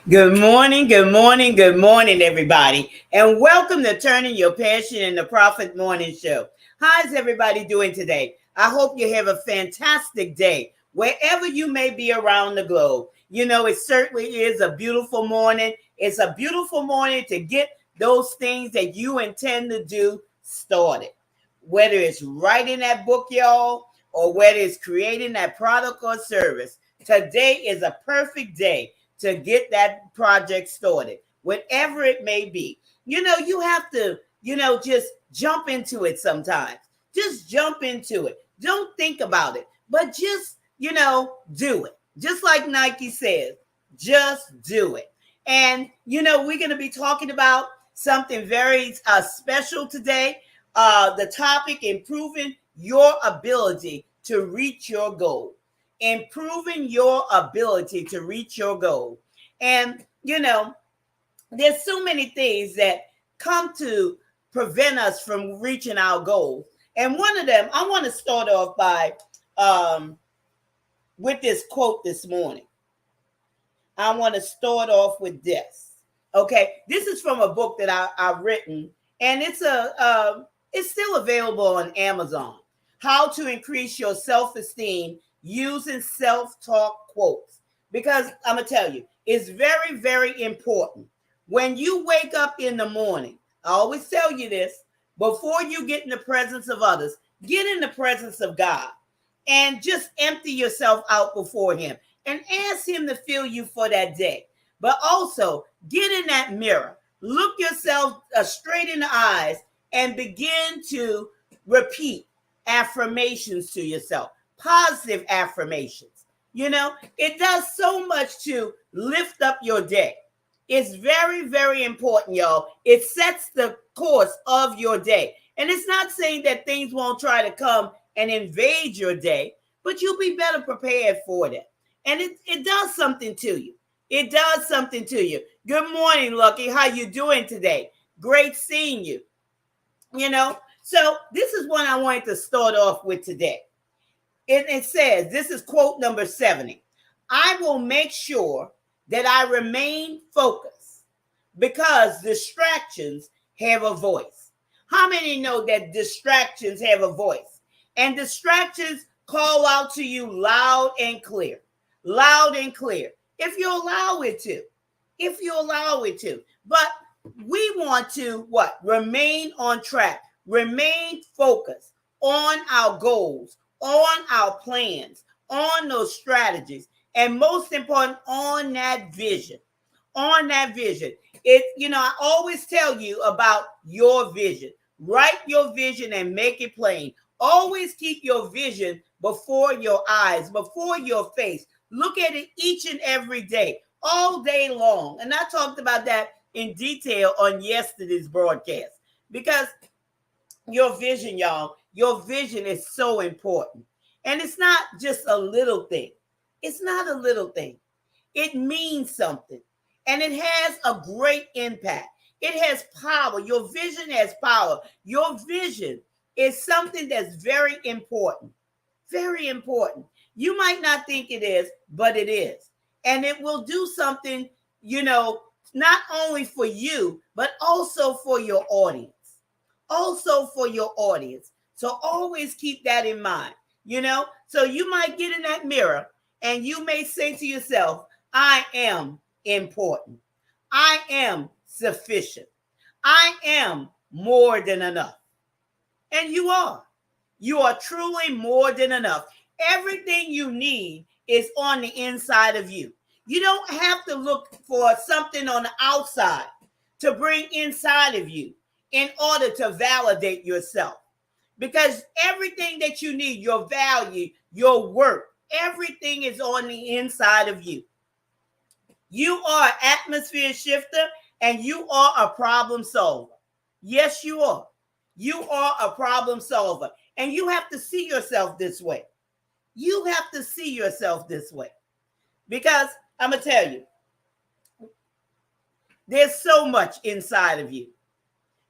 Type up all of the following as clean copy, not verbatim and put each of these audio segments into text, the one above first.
Good morning, good morning, good morning, everybody, and welcome to Turning Your Passion into Profit Morning Show. How's everybody doing today? I hope you have a fantastic day wherever you may be around the globe. You know, it certainly is a beautiful morning. It's a beautiful morning to get those things that you intend to do started. Whether it's writing that book, y'all, or whether it's creating that product or service, today is a perfect day to get that project started, whatever it may be. You have to, just jump into it sometimes. Just jump into it. Don't think about it, but just, do it. Just like Nike says, just do it. And, we're going to be talking about something very special today. The topic, improving your ability to reach your goal. Improving your ability to reach your goal. And, there's so many things that come to prevent us from reaching our goals. And one of them, I want to start off by with this quote this morning. I want to start off with this. Okay, this is from a book that I've written, and it's still available on Amazon. How to increase your self-esteem using self-talk quotes. Because I'm gonna tell you, it's very, very important. When you wake up in the morning, I always tell you this: before you get in the presence of others, get in the presence of God, and just empty yourself out before Him and ask Him to fill you for that day. But also get in that mirror, look yourself straight in the eyes, and begin to repeat affirmations to yourself, positive affirmations. It does so much to lift up your day. It's very, very important, y'all. It sets the course of your day. And it's not saying that things won't try to come and invade your day, but you'll be better prepared for that. And it does something to you. It does something to you. Good morning, Lucky. How you doing today? Great seeing you. So this is what I wanted to start off with today. It says, this is quote number 70. I will make sure that I remain focused because distractions have a voice. How many know that distractions have a voice? And distractions call out to you loud and clear. Loud and clear. If you allow it to. If you allow it to. But we want to what? Remain on track. Remain focused on our goals, on our plans, on those strategies, and most important, on that vision. On that vision. I always tell you about your vision. Write your vision and make it plain. Always keep your vision before your eyes, before your face. Look at it each and every day, all day long. And I talked about that in detail on yesterday's broadcast because your vision, y'all, your vision is so important. And it's not just a little thing. It's not a little thing. It means something. And it has a great impact. It has power. Your vision has power. Your vision is something that's very important. Very important. You might not think it is, but it is. And it will do something, not only for you, but also for your audience. Also for your audience. So always keep that in mind, So you might get in that mirror and you may say to yourself, I am important. I am sufficient. I am more than enough. And you are. You are truly more than enough. Everything you need is on the inside of you. You don't have to look for something on the outside to bring inside of you in order to validate yourself. Because everything that you need, your value, your work, everything is on the inside of you. You are an atmosphere shifter and you are a problem solver. Yes, you are. You are a problem solver. And you have to see yourself this way. You have to see yourself this way. Because I'm going to tell you, there's so much inside of you.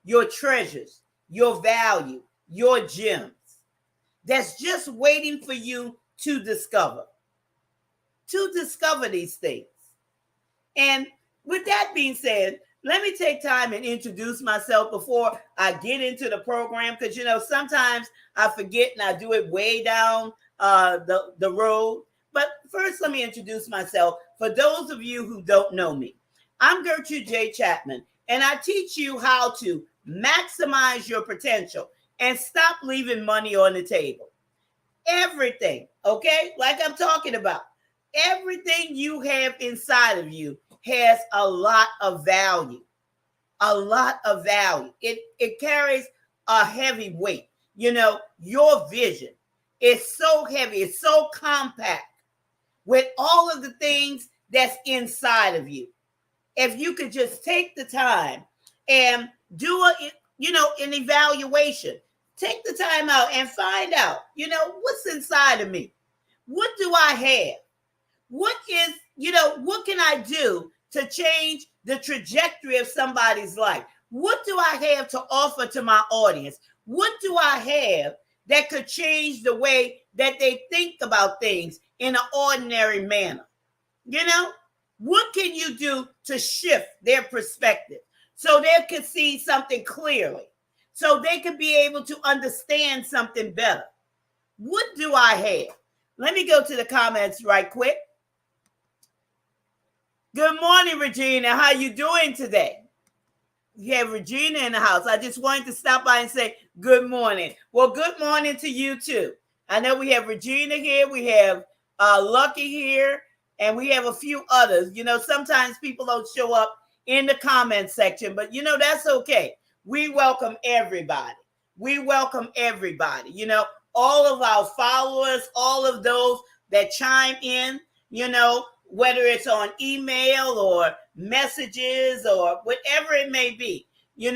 Your treasures, your value, your gems that's just waiting for you to discover. To discover these things. And with that being said, let me take time and introduce myself before I get into the program, because sometimes I forget and I do it way down the road. But first, let me introduce myself. For those of you who don't know me, I'm Gertrude J. Chapman, and I teach you how to maximize your potential and stop leaving money on the table. Everything, okay? Like I'm talking about, everything you have inside of you has a lot of value. A lot of value. It carries a heavy weight. Your vision is so heavy, it's so compact with all of the things that's inside of you. If you could just take the time and do an evaluation, take the time out and find out, what's inside of me. What do I have? What can I do to change the trajectory of somebody's life? What do I have to offer to my audience? What do I have that could change the way that they think about things in an ordinary manner? What can you do to shift their perspective so they could see something clearly, so they could be able to understand something better? What do I have? Let me go to the comments right quick. Good morning, Regina. How you doing today? You have Regina in the house. I just wanted to stop by and say good morning. Well, good morning to you too. I know we have Regina here. We have Lucky here. And we have a few others. Sometimes people don't show up in the comment section, but that's okay. We welcome everybody. We welcome everybody. All of our followers, all of those that chime in, whether it's on email or messages or whatever it may be, you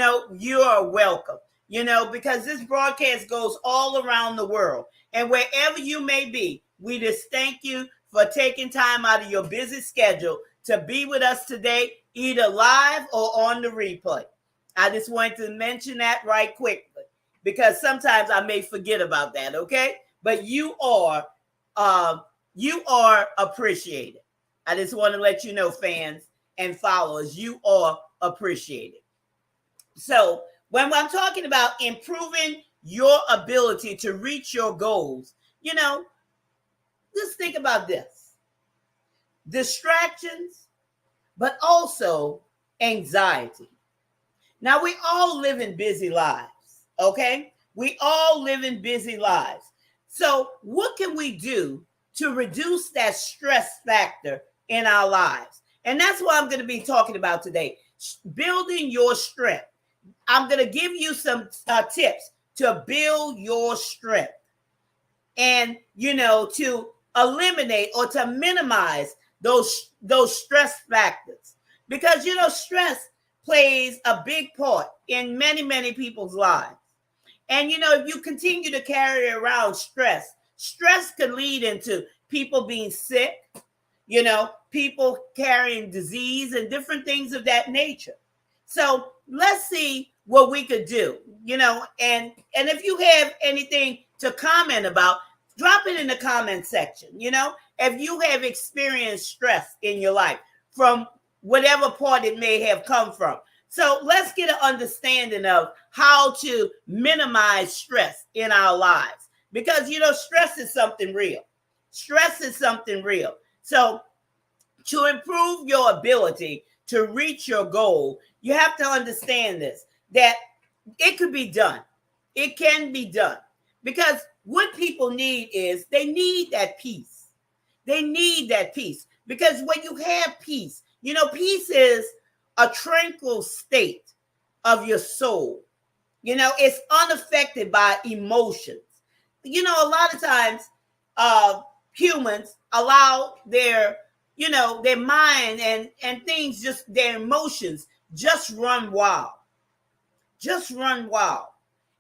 are welcome, because this broadcast goes all around the world. And wherever you may be, we just thank you for taking time out of your busy schedule to be with us today, either live or on the replay. I just wanted to mention that right quickly, because sometimes I may forget about that, okay? But you are appreciated. I just want to let you know, fans and followers, you are appreciated. So when I'm talking about improving your ability to reach your goals, just think about this. Distractions, but also anxiety. Now, we all live in busy lives, okay? We all live in busy lives. So what can we do to reduce that stress factor in our lives? And that's what I'm going to be talking about today, building your strength. I'm going to give you some tips to build your strength and, to eliminate or to minimize those stress factors, because stress plays a big part in many, many people's lives. And if you continue to carry around stress could lead into people being sick, people carrying disease and different things of that nature. So let's see what we could do, and if you have anything to comment about, drop it in the comment section. If you have experienced stress in your life from whatever part it may have come from. So let's get an understanding of how to minimize stress in our lives, because, stress is something real. Stress is something real. So to improve your ability to reach your goal, you have to understand this, that it could be done. It can be done, because what people need is they need that peace. They need that peace, because when you have peace, peace is a tranquil state of your soul. It's unaffected by emotions. A lot of times humans allow their mind and things, just their emotions, just run wild. Just run wild.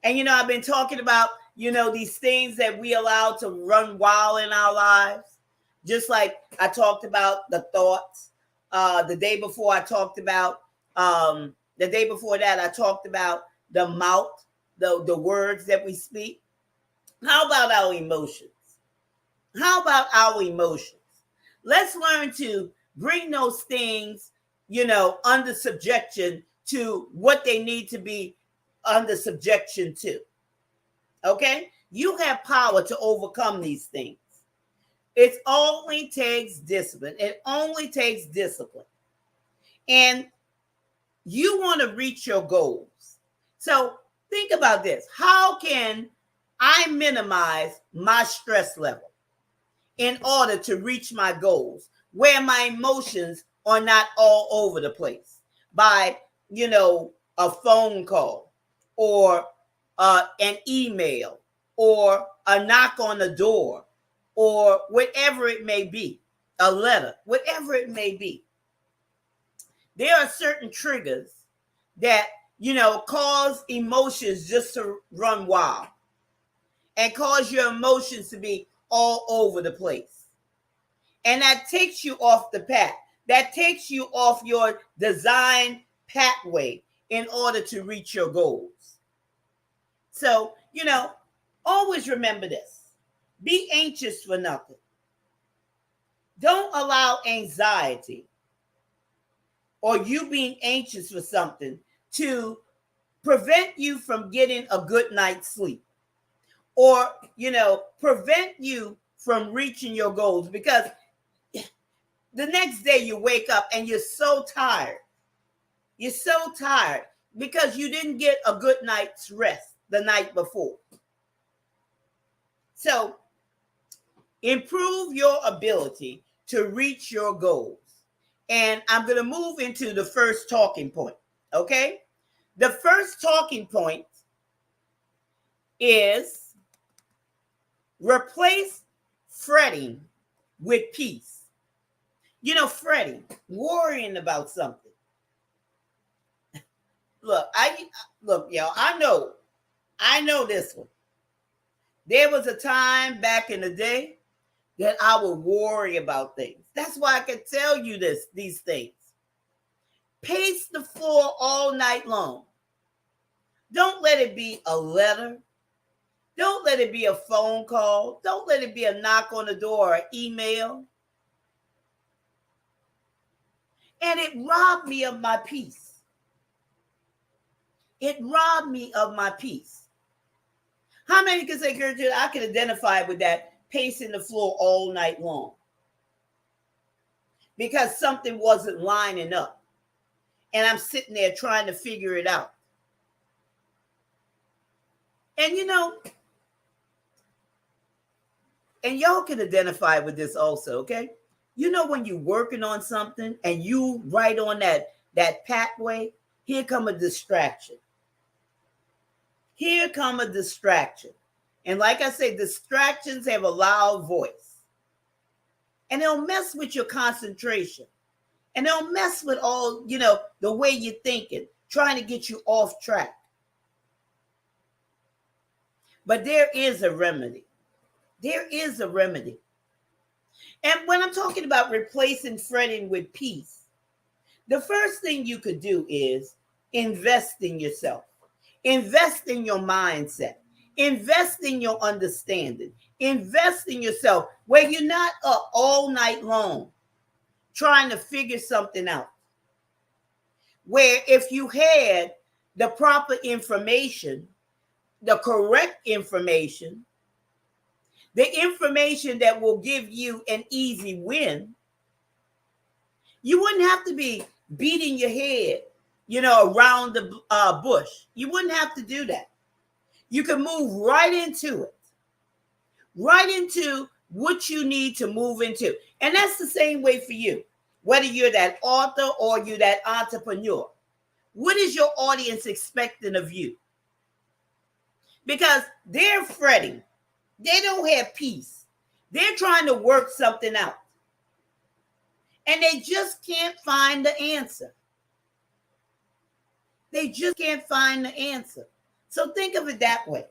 And, I've been talking about, these things that we allow to run wild in our lives. Just like I talked about the thoughts. The day before I talked about, the day before that, I talked about the mouth, the words that we speak. How about our emotions? How about our emotions? Let's learn to bring those things, under subjection to what they need to be under subjection to. Okay? You have power to overcome these things. It only takes discipline. It only takes discipline. And you want to reach your goals. So think about this. How can I minimize my stress level in order to reach my goals where my emotions are not all over the place by, a phone call or an email or a knock on the door or whatever it may be, a letter, whatever it may be. There are certain triggers that, cause emotions just to run wild and cause your emotions to be all over the place. And that takes you off the path. That takes you off your design pathway in order to reach your goals. So, always remember this. Be anxious for nothing. Don't allow anxiety or you being anxious for something to prevent you from getting a good night's sleep or, prevent you from reaching your goals, because the next day you wake up and you're so tired. You're so tired because you didn't get a good night's rest the night before. So improve your ability to reach your goals. And I'm going to move into the first talking point, okay? The first talking point is replace fretting with peace. Fretting, worrying about something. Look, y'all, I know this one. There was a time back in the day that I would worry about things. That's why I can tell you these things. Pace the floor all night long. Don't let it be a letter. Don't let it be a phone call. Don't let it be a knock on the door or an email. And it robbed me of my peace. It robbed me of my peace. How many can say, Gertrude, I can identify with that pacing the floor all night long? Because something wasn't lining up. And I'm sitting there trying to figure it out. And and y'all can identify with this also, okay? When you're working on something and you right on that pathway, here come a distraction. Here come a distraction. And like I say, distractions have a loud voice. And they'll mess with your concentration. And they'll mess with all, the way you're thinking, trying to get you off track. But there is a remedy. There is a remedy. And when I'm talking about replacing fretting with peace, the first thing you could do is invest in yourself. Invest in your mindset. Invest in your understanding. Invest in yourself where you're not up all night long trying to figure something out. Where if you had the proper information, the correct information, the information that will give you an easy win, you wouldn't have to be beating your head, around the bush. You wouldn't have to do that. You can move right into it, right into what you need to move into. And that's the same way for you, whether you're that author or you're that entrepreneur. What is your audience expecting of you? Because they're fretting. They don't have peace. They're trying to work something out. And they just can't find the answer. They just can't find the answer. So think of it that way.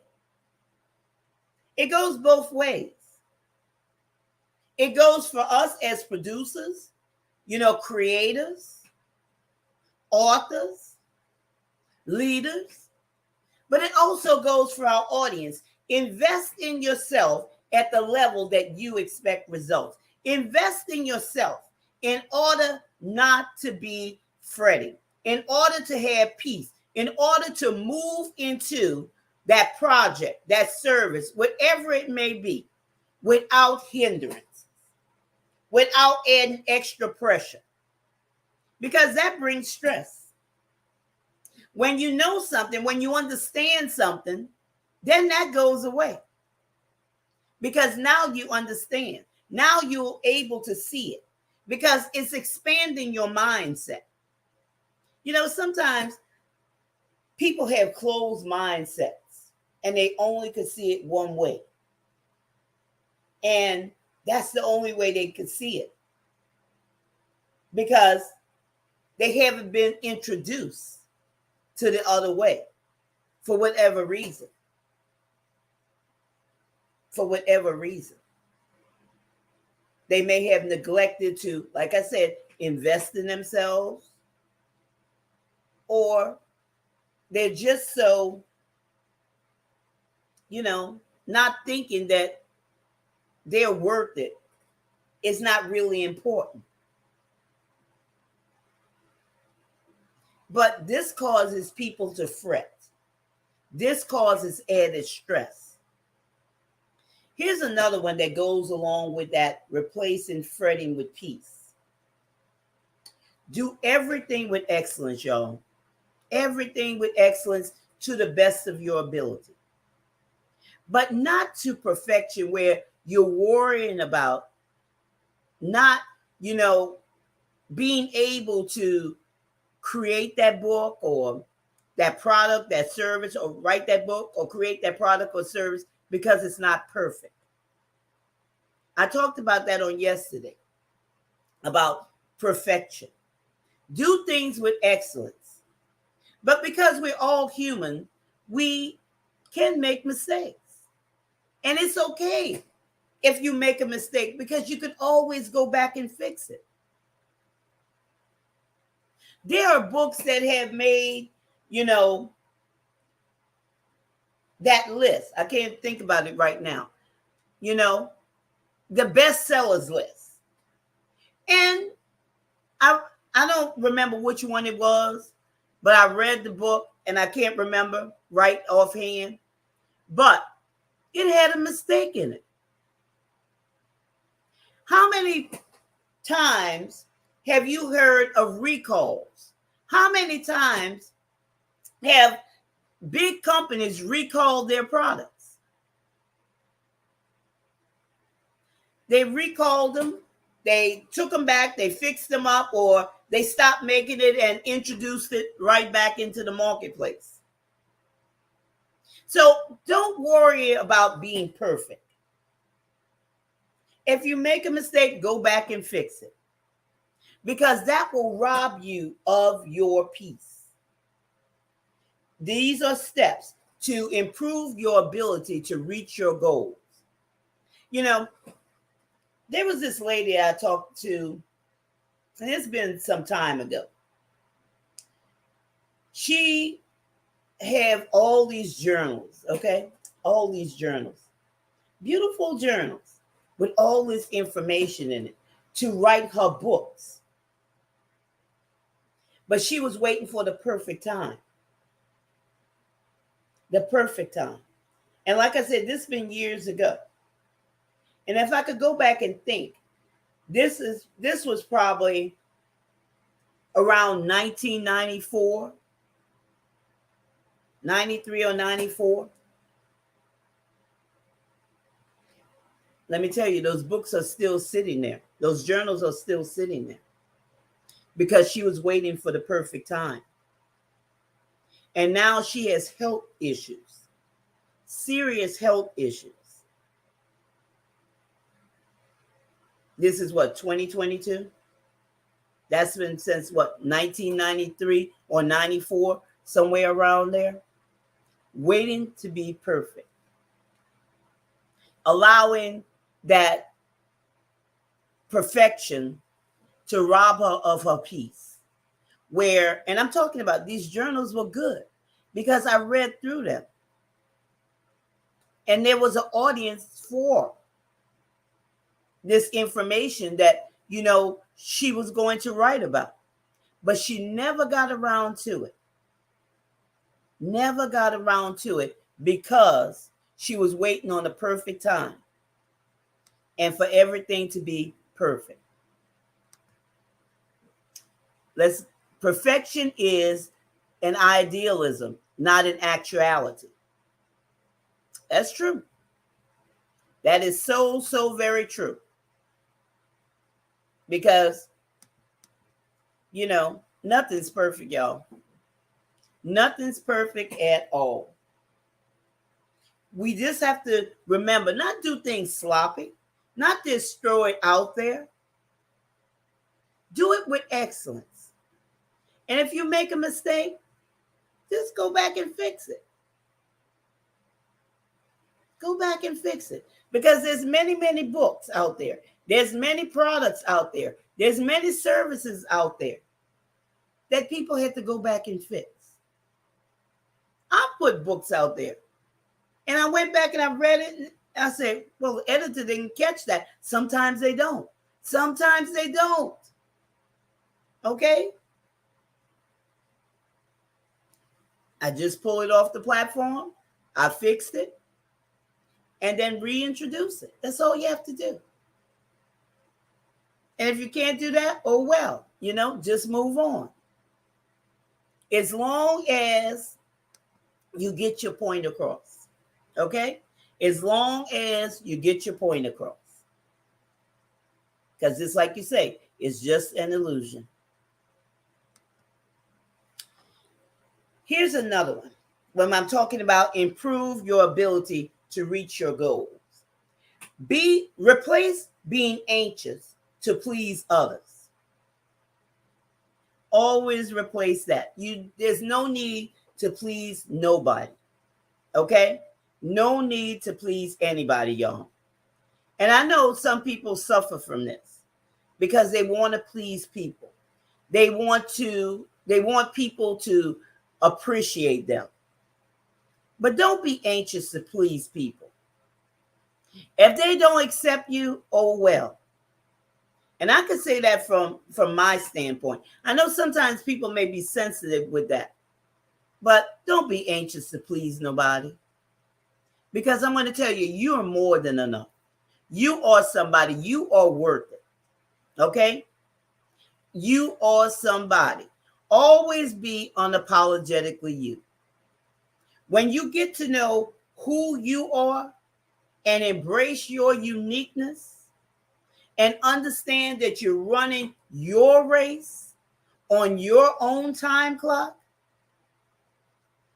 It goes both ways. It goes for us as producers, creators, authors, leaders, but it also goes for our audience. Invest in yourself at the level that you expect results. Invest in yourself in order not to be fretting, in order to have peace, in order to move into that project, that service, whatever it may be, without hindrance, without adding extra pressure, because that brings stress. When you know something, when you understand something, then that goes away. Because now you understand. Now you're able to see it because it's expanding your mindset. You know, sometimes people have closed mindsets and they only could see it one way. And that's the only way they could see it because they haven't been introduced to the other way for whatever reason. For whatever reason. They may have neglected to, like I said, invest in themselves, or they're just so, not thinking that they're worth it. It's not really important. But this causes people to fret. This causes added stress. Here's another one that goes along with that, replacing fretting with peace. Do everything with excellence, y'all. Everything with excellence to the best of your ability. But not to perfection where you're worrying about not, being able to create that book or that product, that service, or write that book or create that product or service because it's not perfect. I talked about that on yesterday, about perfection. Do things with excellence. But because we're all human, we can make mistakes. And it's okay if you make a mistake because you can always go back and fix it. There are books that have made, that list. I can't think about it right now. The bestsellers list. And I don't remember which one it was, but I read the book and I can't remember right offhand. But it had a mistake in it. How many times have you heard of recalls? How many times have big companies recalled their products? They recalled them, they took them back, they fixed them up, or they stopped making it and introduced it right back into the marketplace. So don't worry about being perfect. If you make a mistake, go back and fix it, because that will rob you of your peace. These are steps to improve your ability to reach your goals. There was this lady I talked to, and it's been some time ago. She have all these journals, okay? All these journals. Beautiful journals with all this information in it to write her books. But she was waiting for the perfect time. The perfect time. And like I said, this has been years ago. And if I could go back and think, this was probably around 1994, 93 or 94. Let me tell you, those books are still sitting there. Those journals are still sitting there because she was waiting for the perfect time. And now she has health issues, serious health issues. This is what, 2022? That's been since what, 1993 or 94, somewhere around there. Waiting to be perfect. Allowing that perfection to rob her of her peace. And I'm talking about, these journals were good because I read through them. And there was an audience for this information that, she was going to write about, but she never got around to it. Never got around to it because she was waiting on the perfect time and for everything to be perfect. Perfection is an idealism, not an actuality. That's true. That is so, so very true. Because, nothing's perfect, y'all. Nothing's perfect at all. We just have to remember, not do things sloppy, not just throw it out there. Do it with excellence. And if you make a mistake, just go back and fix it. Go back and fix it. Because there's many, many books out there. There's many products out there. There's many services out there that people had to go back and fix. I put books out there. And I went back and I read it. And I said, well, the editor didn't catch that. Sometimes they don't. Sometimes they don't. Okay? I just pull it off the platform. I fixed it. And then reintroduce it. That's all you have to do. And if you can't do that, oh well, just move on. As long as you get your point across. Okay? As long as you get your point across. Because it's like you say, it's just an illusion. Here's another one. When I'm talking about improve your ability to reach your goals. Replace being anxious to please others. Always replace that. There's no need to please nobody. Okay? No need to please anybody, y'all. And I know some people suffer from this because they want to please people. They want people to appreciate them. But don't be anxious to please people. If they don't accept you, oh well. And I can say that from my standpoint. I know sometimes people may be sensitive with that. But don't be anxious to please nobody. Because I'm going to tell you, you are more than enough. You are somebody. You are worth it. Okay? You are somebody. Always be unapologetically you. When you get to know who you are and embrace your uniqueness and understand that you're running your race on your own time clock,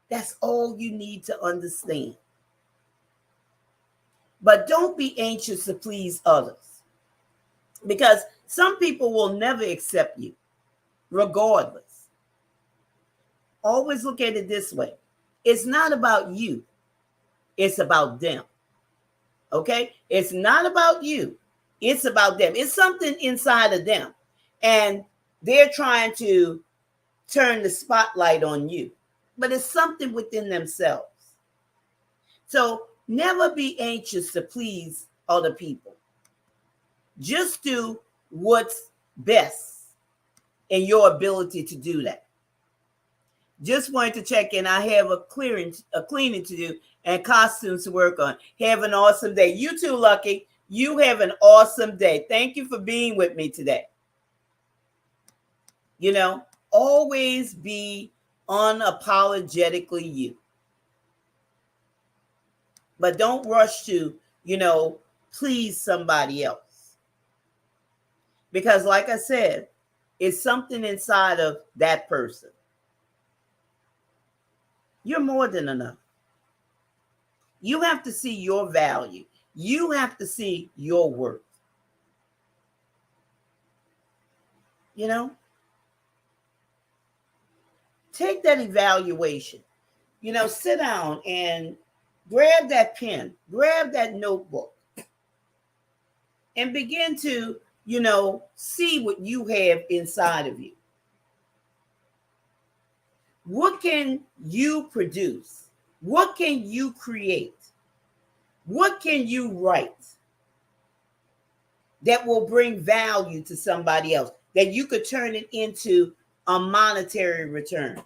that's all you need to understand. But don't be anxious to please others because some people will never accept you regardless. Always look at it this way. It's not about you. It's about them. Okay? It's not about you. It's about them. It's something inside of them. And they're trying to turn the spotlight on you. But it's something within themselves. So never be anxious to please other people. Just do what's best in your ability to do that. Just wanted to check in. I have a cleaning to do and costumes to work on. Have an awesome day. You too, Lucky. You have an awesome day. Thank you for being with me today. Always be unapologetically you. But don't rush to, please somebody else. Because like I said, it's something inside of that person. You're more than enough. You have to see your value. You have to see your worth. Take that evaluation. Sit down and grab that pen, grab that notebook, and begin to, see what you have inside of you. What can you produce? What can you create? What can you write? that will bring value to somebody else, that you could turn it into a monetary return.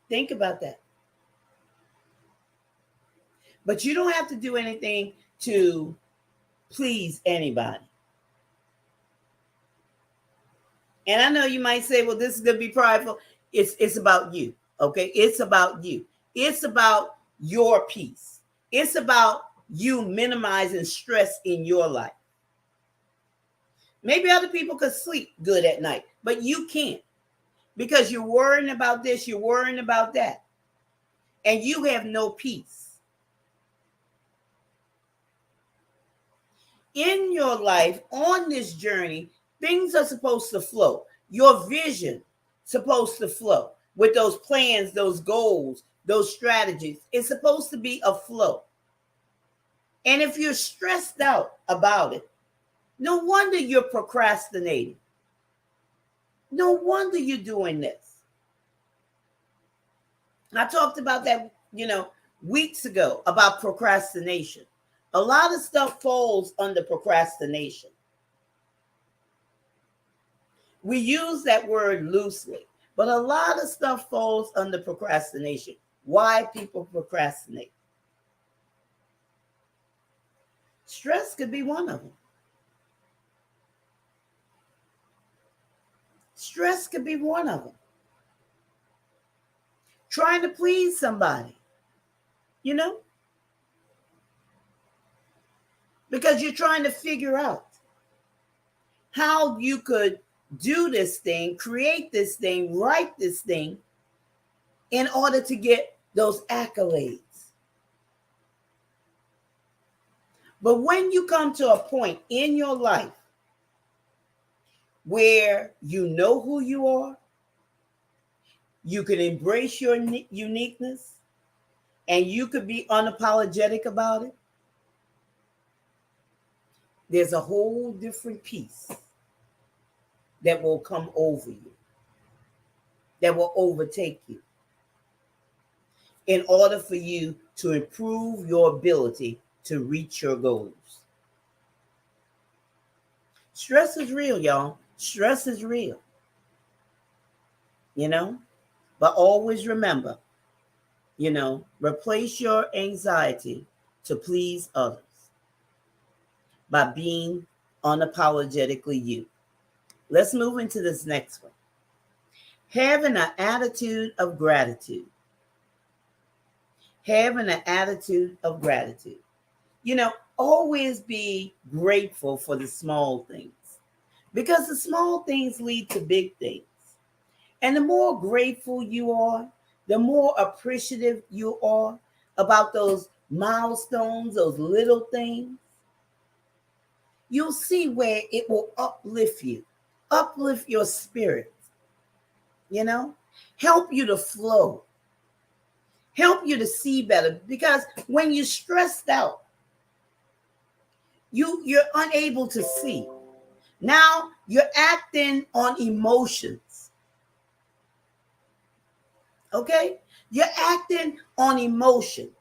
Think about that. But you don't have to do anything to please anybody. And I know you might say, well, this is going to be prideful. It's about you. Okay. It's about you. It's about your peace. It's about you minimizing stress in your life. Maybe other people could sleep good at night, but you can't, because you're worrying about this, you're worrying about that, and you have no peace. In your life, on this journey, things are supposed to flow. Your vision supposed to flow with those plans, those goals, those strategies. It's supposed to be a flow. And if you're stressed out about it, no wonder you're procrastinating. No wonder you're doing this. I talked about that, weeks ago, about procrastination. A lot of stuff falls under procrastination. We use that word loosely, but a lot of stuff falls under procrastination. Why people procrastinate? Stress could be one of them. Stress could be one of them. Trying to please somebody, because you're trying to figure out how you could do this thing, create this thing, write this thing in order to get those accolades. But when you come to a point in your life where you know who you are, you can embrace your uniqueness, and you could be unapologetic about it, there's a whole different peace that will come over you, that will overtake you, in order for you to improve your ability to reach your goals. Stress is real, y'all. Stress is real. But always remember, replace your anxiety to please others by being unapologetically you. Let's move into this next one. Having an attitude of gratitude. Having an attitude of gratitude. Always be grateful for the small things, because the small things lead to big things. And the more grateful you are, the more appreciative you are about those milestones, those little things, you'll see where it will uplift you, uplift your spirit, help you to flow, help you to see better. Because when you're stressed out, you're unable to see. Now you're acting on emotions. Okay? You're acting on emotions.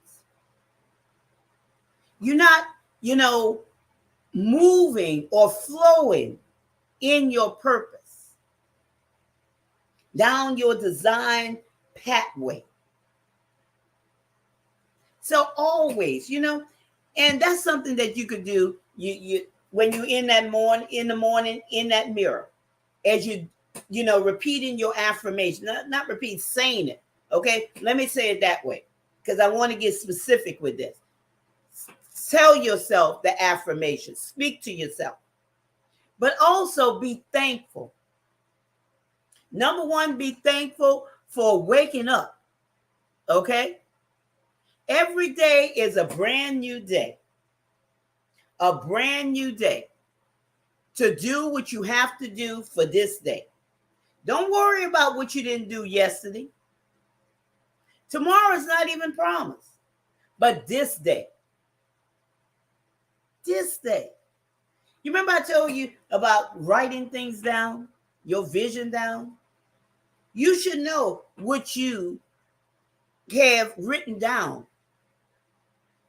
You're not, moving or flowing in your purpose, down your design pathway. So always, and that's something that you could do. You when you're in the morning in that mirror, as you repeating your affirmation, not repeat, saying it. Okay, let me say it that way, because I want to get specific with this. Tell yourself the affirmation, speak to yourself, but also be thankful. Number one, be thankful for waking up. Okay, every day is a brand new day. A brand new day to do what you have to do for this day. Don't worry about what you didn't do yesterday. Tomorrow is not even promised. But this day. You remember I told you about writing things down, your vision down? You should know what you have written down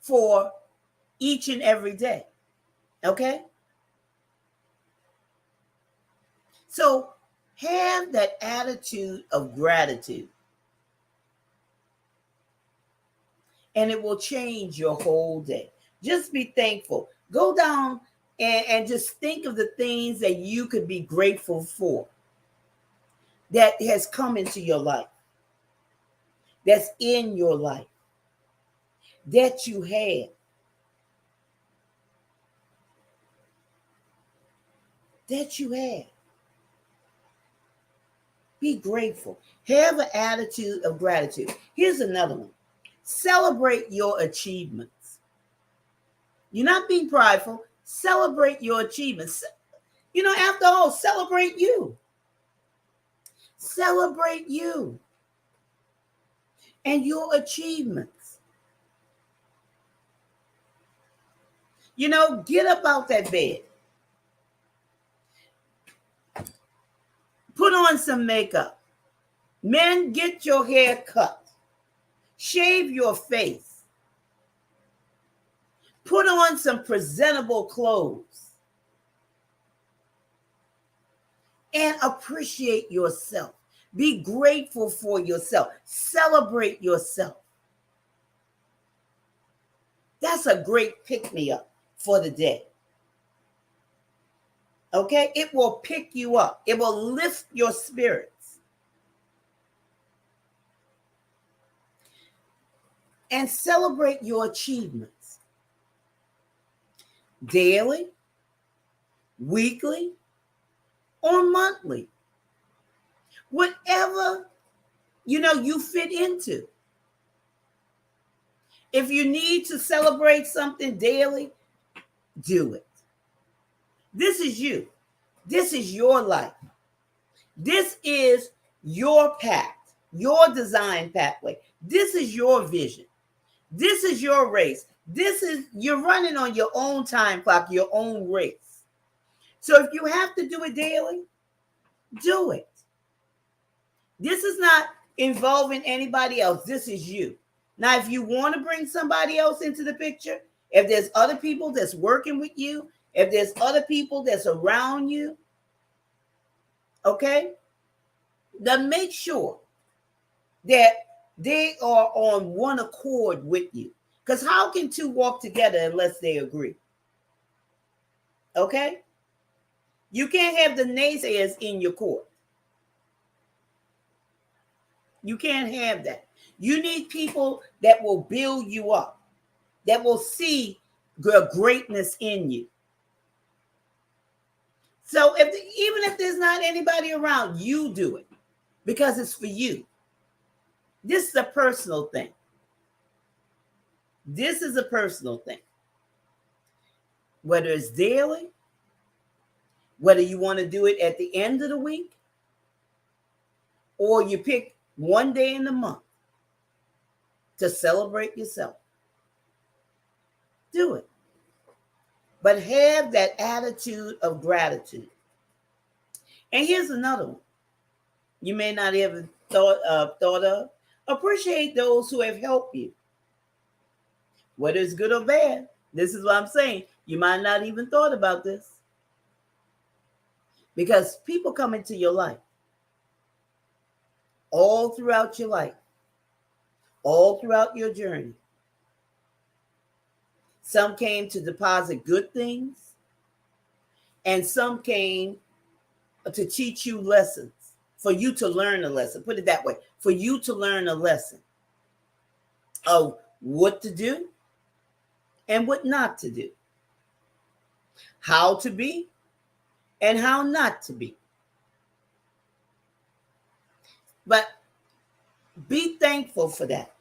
for each and every day. Okay? So have that attitude of gratitude, and it will change your whole day. Just be thankful. Go down and just think of the things that you could be grateful for that has come into your life, that's in your life, that you have. That you have. Be grateful. Have an attitude of gratitude. Here's another one. Celebrate your achievements. You're not being prideful. Celebrate your achievements. You know, after all, celebrate you. Celebrate you and your achievements. You know, get up out that bed. Put on some makeup. Men, get your hair cut. Shave your face. Put on some presentable clothes. And appreciate yourself. Be grateful for yourself. Celebrate yourself. That's a great pick-me-up for the day. Okay? It will pick you up. It will lift your spirits. And celebrate your achievements. Daily, weekly, or monthly. Whatever, you fit into. If you need to celebrate something daily, do it. This is you. This is your life. This is your path, your design pathway. This is your vision. This is your race. You're running on your own time clock, your own race. So if you have to do it daily, do it. This is not involving anybody else. This is you. Now, if you want to bring somebody else into the picture, if there's other people that's working with you, if there's other people that's around you, okay, then make sure that they are on one accord with you. Because how can two walk together unless they agree? Okay? You can't have the naysayers in your court. You can't have that. You need people that will build you up, that will see the greatness in you. So even if there's not anybody around, you do it because it's for you. This is a personal thing. This is a personal thing. Whether it's daily, whether you want to do it at the end of the week, or you pick one day in the month to celebrate yourself. Do it. But have that attitude of gratitude. And here's another one. You may not have thought of. Appreciate those who have helped you. Whether it's good or bad. This is what I'm saying. You might not even thought about this. Because people come into your life. All throughout your life. All throughout your journey. Some came to deposit good things. And some came to teach you lessons. For you to learn a lesson. Put it that way. For you to learn a lesson. Of what to do. And what not to do. How to be. And how not to be. But be thankful for that.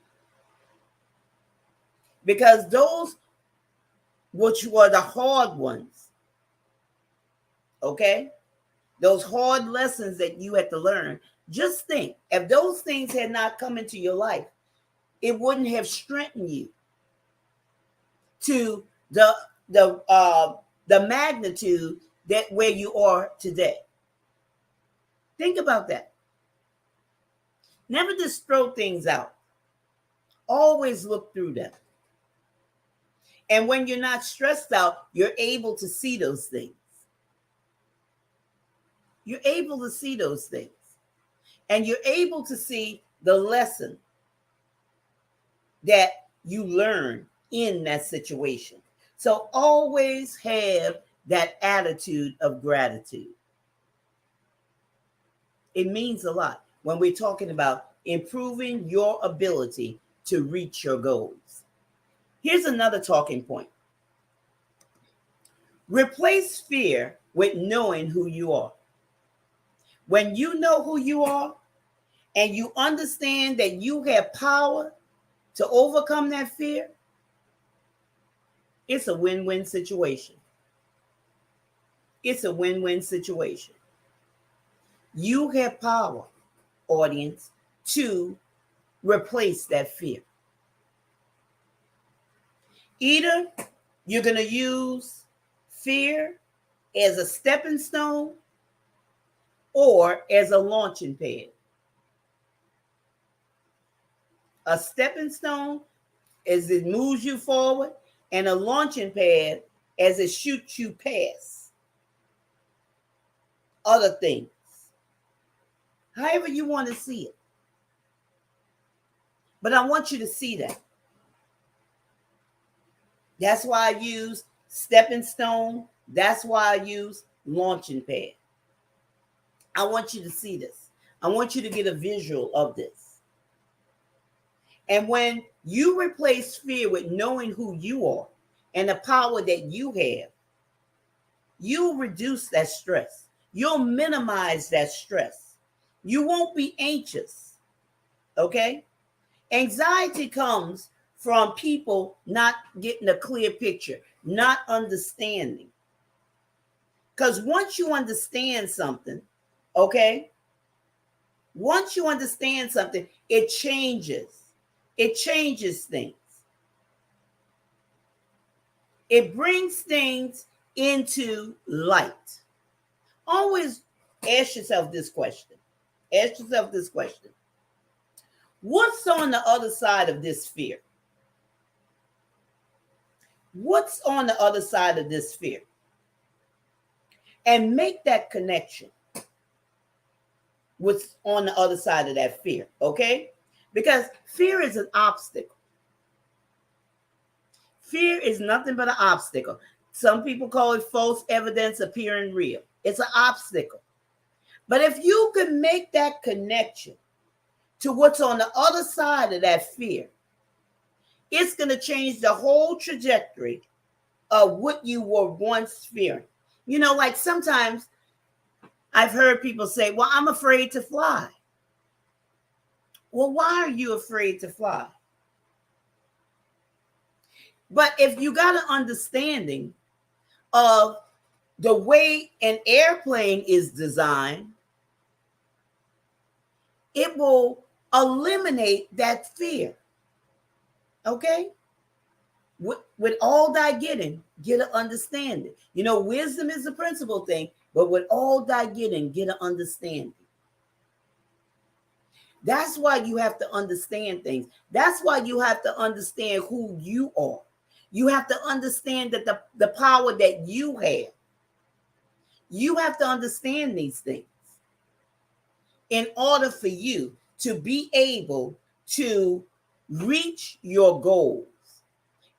Because those which were the hard ones, okay? Those hard lessons that you had to learn, just think, if those things had not come into your life, it wouldn't have strengthened you to the magnitude that where you are today. Think about that. Never just throw things out. Always look through them. And when you're not stressed out, you're able to see those things. You're able to see those things. And you're able to see the lesson that you learn in that situation. So always have that attitude of gratitude. It means a lot when we're talking about improving your ability to reach your goals. Here's another talking point. Replace fear with knowing who you are. When you know who you are and you understand that you have power to overcome that fear, it's a win-win situation. It's a win-win situation. You have power, audience, to replace that fear. Either you're going to use fear as a stepping stone or as a launching pad. A stepping stone as it moves you forward, and a launching pad as it shoots you past other things. However you want to see it. But I want you to see that. That's why I use stepping stone. That's why I use launching pad. I want you to see this. I want you to get a visual of this. And when you replace fear with knowing who you are and the power that you have, you'll reduce that stress. You'll minimize that stress. You won't be anxious. Okay? Anxiety comes from people not getting a clear picture, not understanding. Because once you understand something, okay? Once you understand something, it changes. It changes things. It brings things into light. Always ask yourself this question. Ask yourself this question. What's on the other side of this fear? What's on the other side of this fear? And make that connection. What's on the other side of that fear, okay? Because fear is an obstacle. Fear is nothing but an obstacle. Some people call it false evidence appearing real. It's an obstacle. But if you can make that connection to what's on the other side of that fear, it's going to change the whole trajectory of what you were once fearing. You know, like sometimes I've heard people say, well, I'm afraid to fly. Well, why are you afraid to fly? But if you got an understanding of the way an airplane is designed, it will eliminate that fear. Okay? With all thy getting, get an understanding. You know, wisdom is the principal thing, but with all thy getting, get an understanding. That's why you have to understand things. That's why you have to understand who you are. You have to understand that the power that you have. You have to understand these things in order for you to be able to reach your goals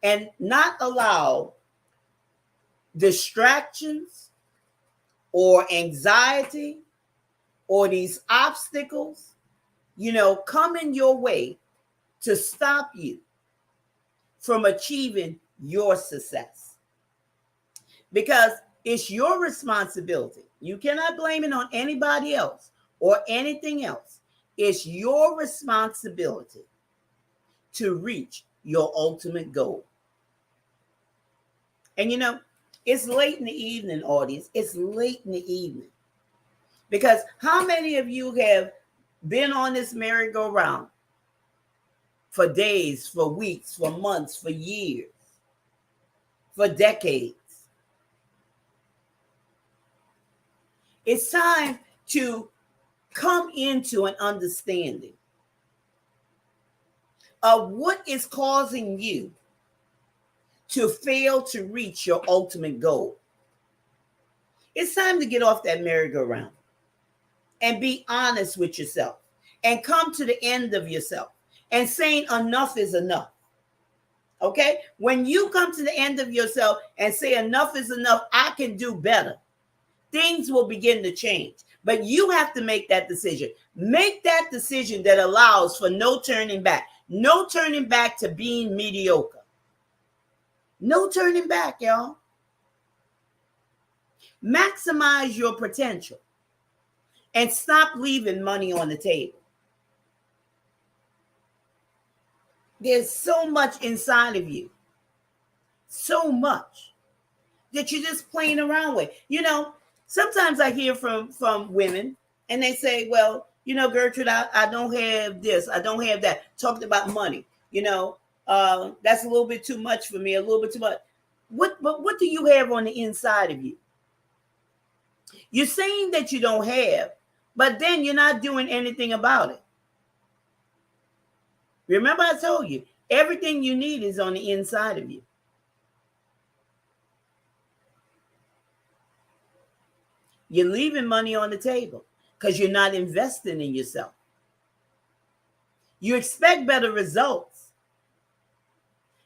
and not allow distractions or anxiety or these obstacles, you know, coming your way to stop you from achieving your success. Because it's your responsibility. You cannot blame it on anybody else or anything else. It's your responsibility to reach your ultimate goal. And you know, it's late in the evening, audience. It's late in the evening. Because how many of you have been on this merry-go-round for days, for weeks, for months, for years, for decades? It's time to come into an understanding of what is causing you to fail to reach your ultimate goal. It's time to get off that merry-go-round and be honest with yourself and come to the end of yourself and saying enough is enough. Okay? When you come to the end of yourself and say enough is enough, I can do better, things will begin to change. But you have to make that decision. Make that decision that allows for no turning back. No turning back to being mediocre. No turning back, y'all. Maximize your potential and stop leaving money on the table. There's so much inside of you, so much that you're just playing around with. You know, sometimes I hear from women and they say, well, you know, Gertrude, I don't have this, I don't have that. Talking about money, you know, that's a little bit too much for me, a little bit too much. But what do you have on the inside of you? You're saying that you don't have, but then you're not doing anything about it. Remember I told you, everything you need is on the inside of you. You're leaving money on the table because you're not investing in yourself. You expect better results,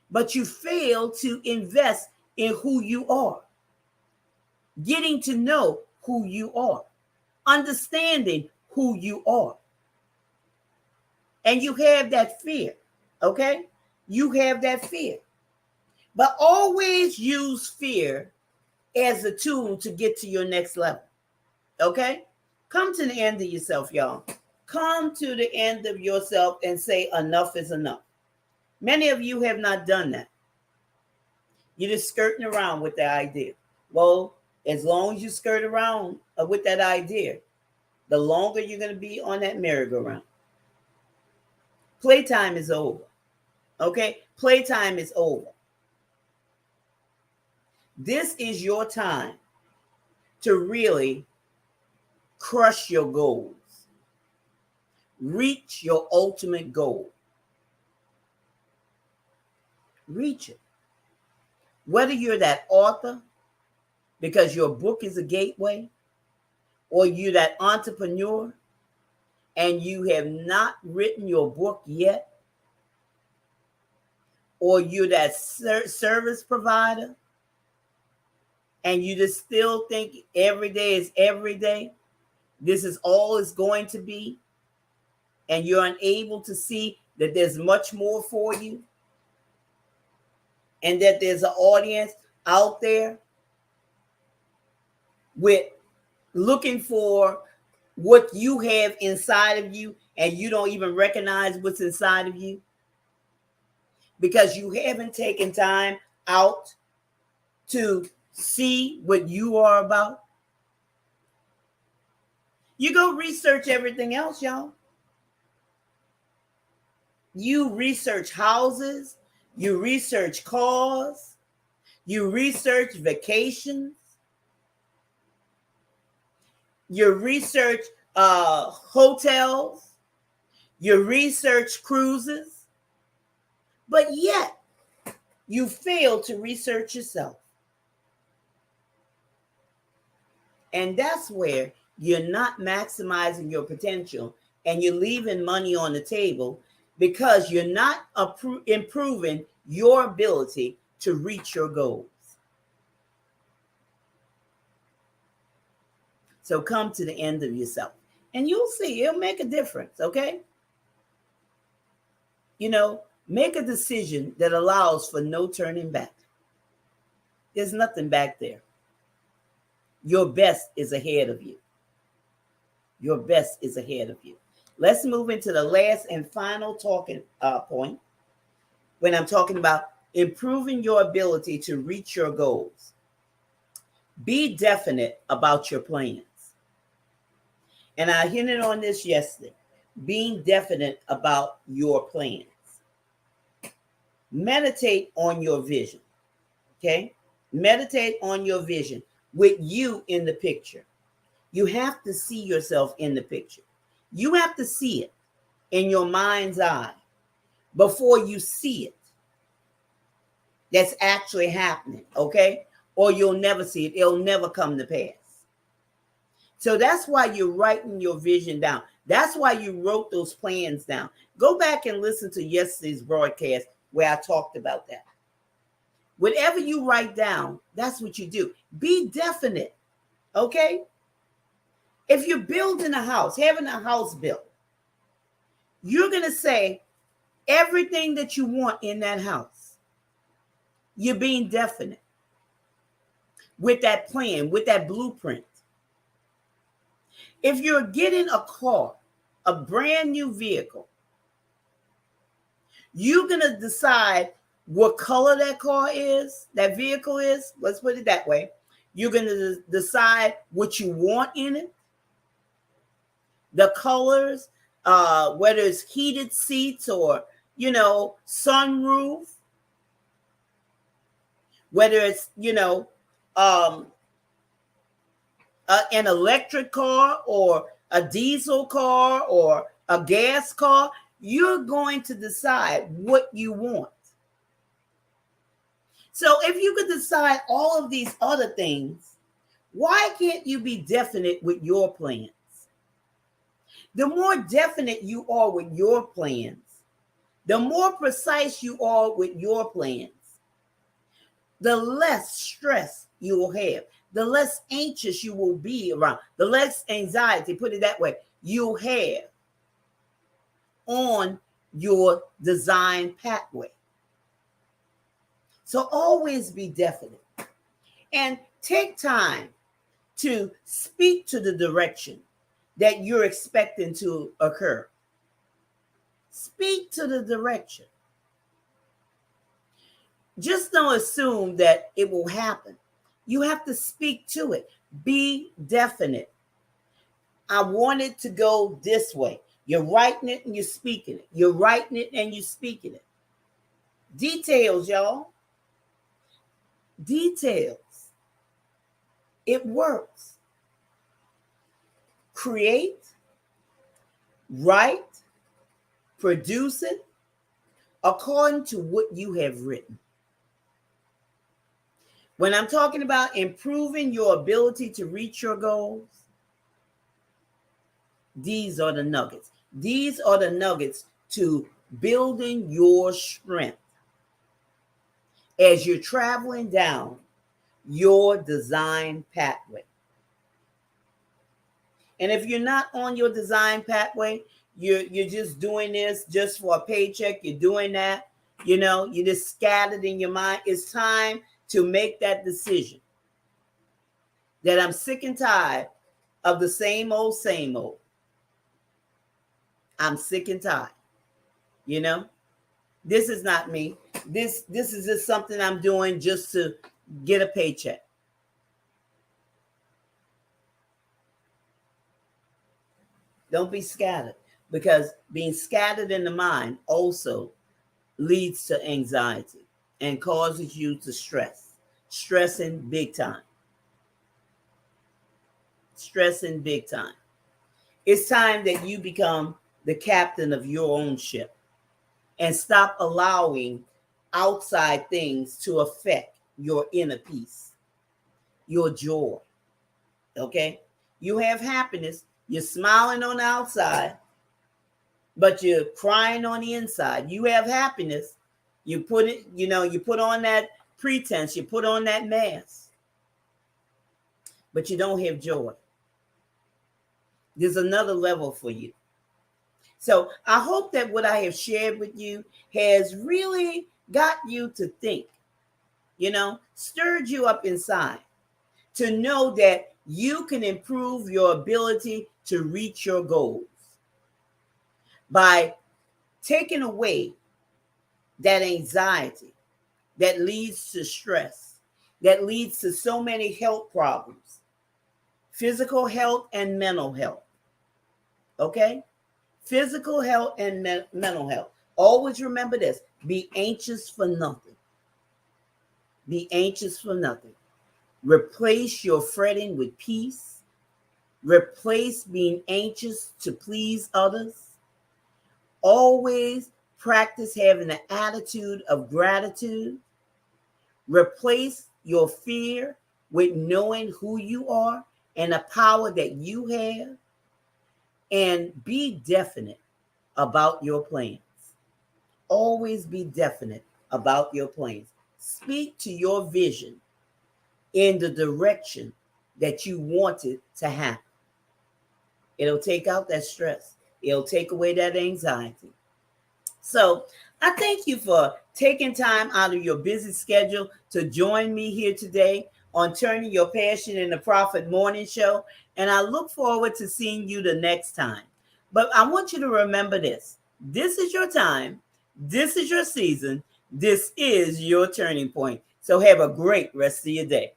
but you fail to invest in who you are. Getting to know who you are. Understanding who you are. And you have that fear, okay? You have that fear. But always use fear as a tool to get to your next level, okay? Come to the end of yourself, y'all. Come to the end of yourself and say enough is enough. Many of you have not done that. You're just skirting around with the idea. Well, as long as you skirt around with that idea, the longer you're going to be on that merry-go-round. Playtime is over. Okay? Playtime is over. This is your time to really crush your goals. Reach your ultimate goal. Reach it. Whether you're that author, because your book is a gateway, or you're that entrepreneur, and you have not written your book yet, or you're that service provider, and you just still think every day is every day, this is all it's going to be, and you're unable to see that there's much more for you, and that there's an audience out there with looking for what you have inside of you, and you don't even recognize what's inside of you because you haven't taken time out to see what you are about. You go research everything else, y'all. You research houses, you research cars, you research vacations, you research hotels, you research cruises, but yet you fail to research yourself. And that's where you're not maximizing your potential and you're leaving money on the table because you're not improving your ability to reach your goals. So come to the end of yourself and you'll see it'll make a difference, okay? You know, make a decision that allows for no turning back. There's nothing back there. Your best is ahead of you. Your best is ahead of you. Let's move into the last and final talking point when I'm talking about improving your ability to reach your goals. Be definite about your plans. And I hinted on this yesterday. Being definite about your plans. Meditate on your vision. Okay? Meditate on your vision with you in the picture. You have to see yourself in the picture. You have to see it in your mind's eye before you see it. that's actually happening, okay? Or you'll never see it. It'll never come to pass. So that's why you're writing your vision down. That's why you wrote those plans down. Go back and listen to yesterday's broadcast where I talked about that. Whatever you write down, that's what you do. Be definite, okay? If you're building a house, having a house built, you're going to say everything that you want in that house. You're being definite with that plan, with that blueprint. If you're getting a car, a brand new vehicle, you're going to decide what color that car is, that vehicle is. Let's put it that way. You're going to decide what you want in it, the colors, whether it's heated seats or, sunroof, whether it's, an electric car or a diesel car or a gas car. You're going to decide what you want. So if you could decide all of these other things, why can't you be definite with your plans? The more definite you are with your plans, the more precise you are with your plans, the less stress you will have, the less anxious you will be around, the less anxiety, put it that way, you'll have on your design pathway. So always be definite and take time to speak to the direction that you're expecting to occur. Speak to the direction. Just don't assume that it will happen. You have to speak to it. Be definite. I want it to go this way. You're writing it and you're speaking it. You're writing it and you're speaking it. Details, y'all. Details. It works. Create, write, produce it according to what you have written. When I'm talking about improving your ability to reach your goals, these are the nuggets. These are the nuggets to building your strength as you're traveling down your design pathway. And if you're not on your design pathway, you're just doing this just for a paycheck, you're doing that, you're just scattered in your mind. It's time to make that decision that I'm sick and tired of the same old, same old. I'm sick and tired. This is not me. This is just something I'm doing just to get a paycheck. Don't be scattered, because being scattered in the mind also leads to anxiety and causes you to stressing big time. Stressing big time. It's time that you become the captain of your own ship and stop allowing outside things to affect your inner peace, your joy. Okay? You have happiness. You're smiling on the outside, but you're crying on the inside. You have happiness. You put it, you put on that pretense, you put on that mask, but you don't have joy. There's another level for you. So I hope that what I have shared with you has really got you to think, stirred you up inside to know that you can improve your ability to reach your goals by taking away that anxiety that leads to stress, that leads to so many health problems, physical health and mental health. Okay? Physical health and mental health. Always remember this. Be anxious for nothing. Be anxious for nothing. Replace your fretting with peace. Replace being anxious to please others. Always practice having an attitude of gratitude. Replace your fear with knowing who you are and the power that you have, and be definite about your plans. Always be definite about your plans. Speak to your vision in the direction that you want it to happen. It'll take out that stress. It'll take away that anxiety. So I thank you for taking time out of your busy schedule to join me here today on Turning Your Passion into Profit Morning Show. And I look forward to seeing you the next time. But I want you to remember this. This is your time. This is your season. This is your turning point. So have a great rest of your day.